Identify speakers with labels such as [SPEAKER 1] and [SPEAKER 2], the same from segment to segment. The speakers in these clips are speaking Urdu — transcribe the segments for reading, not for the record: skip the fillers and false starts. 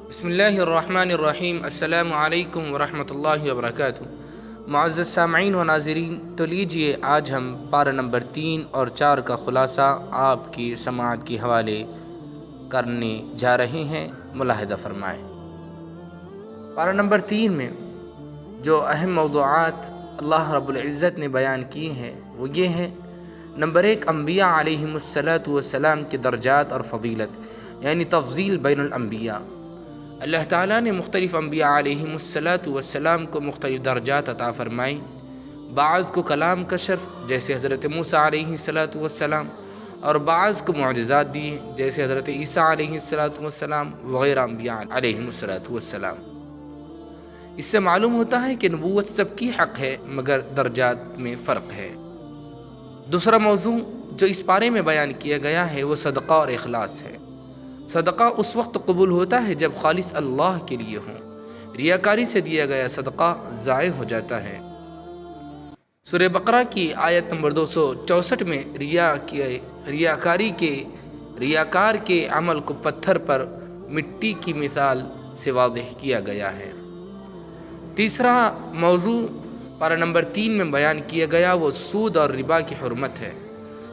[SPEAKER 1] بسم اللہ الرحمن الرحیم۔ السلام علیکم ورحمۃ اللہ وبرکاتہ۔ معزز سامعین و ناظرین، تو لیجئے آج ہم پارہ نمبر 3 اور 4 کا خلاصہ آپ کی سماعت کے حوالے کرنے جا رہے ہیں، ملاحظہ فرمائیں۔ پارہ نمبر 3 میں جو اہم موضوعات اللہ رب العزت نے بیان کیے ہیں وہ یہ ہیں: نمبر 1، انبیاء علیہم السلام کے درجات اور فضیلت، یعنی تفضیل بین الانبیاء۔ اللہ تعالیٰ نے مختلف انبیاء علیہم السلام کو مختلف درجات عطا فرمائیں۔ بعض کو کلام کا شرف جیسے حضرت موسیٰ علیہ السلام، اور بعض کو معجزات دیے جیسے حضرت عیسیٰ علیہ السلام وغیرہ انبیاء علیہم السلام۔ اس سے معلوم ہوتا ہے کہ نبوت سب کی حق ہے، مگر درجات میں فرق ہے۔ دوسرا موضوع جو اس پارے میں بیان کیا گیا ہے وہ صدقہ اور اخلاص ہے۔ صدقہ اس وقت قبول ہوتا ہے جب خالص اللہ کے لیے ہوں۔ ریاکاری سے دیا گیا صدقہ ضائع ہو جاتا ہے۔ سورہ بقرہ کی آیت نمبر 264 میں ریاکار کے عمل کو پتھر پر مٹی کی مثال سے واضح کیا گیا ہے۔ تیسرا موضوع پارہ نمبر 3 میں بیان کیا گیا وہ سود اور ربا کی حرمت ہے۔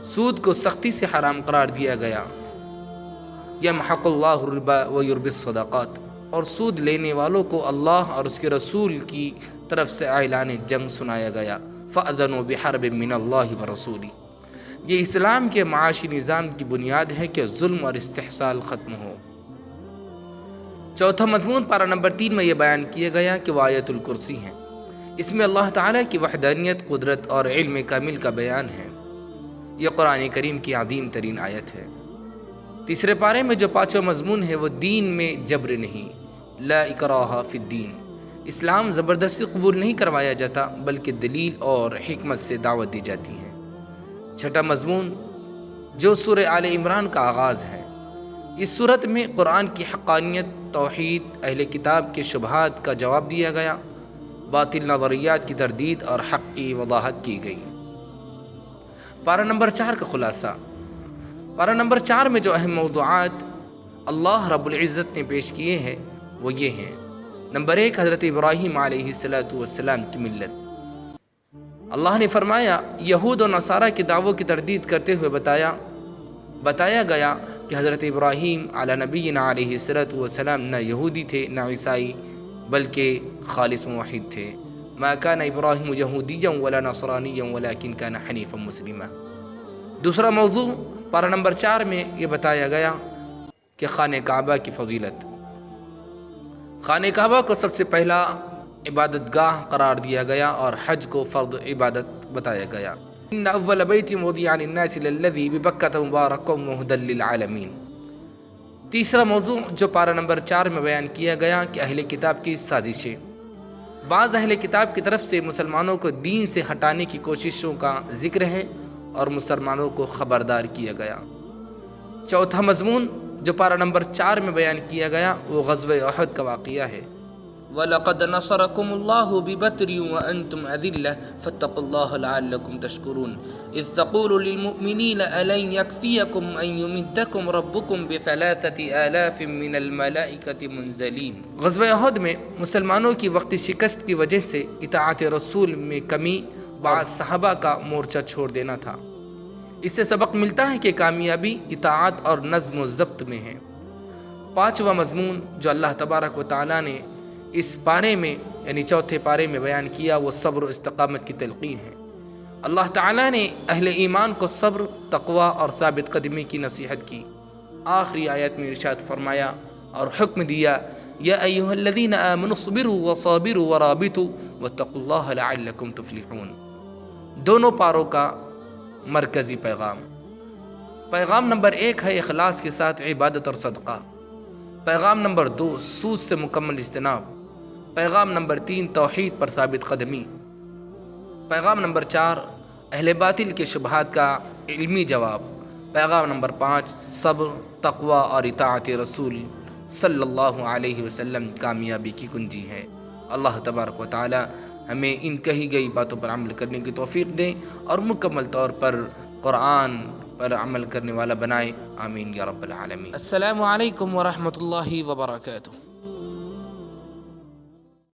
[SPEAKER 1] سود کو سختی سے حرام قرار دیا گیا۔ یمحق اللہ الربا ویربی الصدقات، اور سود لینے والوں کو اللہ اور اس کے رسول کی طرف سے اعلان جنگ سنایا گیا۔ فأذنوا بحرب من اللہ ورسولہ۔ یہ اسلام کے معاشی نظام کی بنیاد ہے کہ ظلم اور استحصال ختم ہو۔ چوتھا مضمون پارہ نمبر 3 میں یہ بیان کیا گیا کہ وہ آیت الکرسی ہیں۔ اس میں اللہ تعالیٰ کی وحدانیت، قدرت اور علم کامل کا بیان ہے۔ یہ قرآن کریم کی عظیم ترین آیت ہے۔ تیسرے پارے میں جو 5واں مضمون ہے وہ دین میں جبر نہیں، لا اکراہ فی الدین۔ اسلام زبردستی قبول نہیں کروایا جاتا بلکہ دلیل اور حکمت سے دعوت دی جاتی ہے۔ چھٹا مضمون جو سورہ آل عمران کا آغاز ہے۔ اس صورت میں قرآن کی حقانیت، توحید، اہل کتاب کے شبہات کا جواب دیا گیا، باطل نظریات کی تردید اور حق کی وضاحت کی گئی۔ پارہ نمبر 4 کا خلاصہ۔ پارہ نمبر 4 میں جو اہم موضوعات اللہ رب العزت نے پیش کیے ہیں وہ یہ ہیں: نمبر 1، حضرت ابراہیم علیہ السلام کی ملت۔ اللہ نے فرمایا، یہود و نصارہ کے دعووں کی تردید کرتے ہوئے بتایا گیا کہ حضرت ابراہیم علی نبینا علیہ السلام نہ یہودی تھے نہ عیسائی، بلکہ خالص موحد تھے۔ ما کان ابراہیم یہودیا ولا نصرانیا ولکن کان حنیفا مسلما۔ دوسرا موضوع پارہ نمبر 4 میں یہ بتایا گیا کہ خانہ کعبہ کی فضیلت۔ خانہ کعبہ کو سب سے پہلا عبادت گاہ قرار دیا گیا اور حج کو فرض عبادت بتایا گیا۔ ان اول بیت وضع للناس للذی ببکۃ مبارکا وہدی للعالمین۔ تیسرا موضوع جو پارہ نمبر 4 میں بیان کیا گیا کہ اہل کتاب کی سازشیں۔ بعض اہل کتاب کی طرف سے مسلمانوں کو دین سے ہٹانے کی کوششوں کا ذکر ہے اور مسلمانوں کو خبردار کیا گیا۔ چوتھا مضمون جو پارہ نمبر 4 میں بیان کیا گیا وہ غزوہ احد کا واقعہ ہے۔ وَلَقَدْ نَصَرَكُمُ اللَّهُ بِبَدْرٍ وَأَنْتُمْ أَذِلَّةٌ فَاتَّقُوا اللَّهَ لَعَلَّكُمْ تَشْكُرُونَ إِذْ تَقُولُ لِلْمُؤْمِنِينَ أَلَنْ يَكْفِيَكُمْ أَنْ يُمِدَّكُمْ رَبُّكُمْ بِثَلَاثَةِ آلَافٍ مِّنَ الْمَلَائِكَةِ مُنزَلِينَ۔ غزوہ احد میں مسلمانوں کی وقتی شکست کی وجہ سے اطاعت رسول میں کمی، بعض صحابہ کا مورچہ چھوڑ دینا تھا۔ اس سے سبق ملتا ہے کہ کامیابی اطاعت اور نظم و ضبط میں ہے۔ 5واں مضمون جو اللہ تبارک و تعالیٰ نے اس پارے میں یعنی چوتھے پارے میں بیان کیا وہ صبر و استقامت کی تلقین ہے۔ اللہ تعالیٰ نے اہل ایمان کو صبر، تقوی اور ثابت قدمی کی نصیحت کی۔ آخری آیت میں ارشاد فرمایا اور حکم دیا، یا ایھا الذین آمنوا اصبروا وصابروا ورابطوا واتقوا اللہ لعلکم تفلحون۔ دونوں پاروں کا مرکزی پیغام نمبر 1 ہے اخلاص کے ساتھ عبادت اور صدقہ۔ پیغام نمبر 2 سود سے مکمل اجتناب۔ پیغام نمبر 3 توحید پر ثابت قدمی۔ پیغام نمبر 4 اہل باطل کے شبہات کا علمی جواب۔ پیغام نمبر 5 صبر، تقوی اور اطاعت رسول صلی اللہ علیہ وسلم کامیابی کی کنجی ہے۔ اللہ تبارک و تعالی ہمیں ان کہی گئی باتوں پر عمل کرنے کی توفیق دیں اور مکمل طور پر قرآن پر عمل کرنے والا بنائے۔ آمین یا رب العالمین۔ السلام علیکم ورحمۃ اللہ وبرکاتہ۔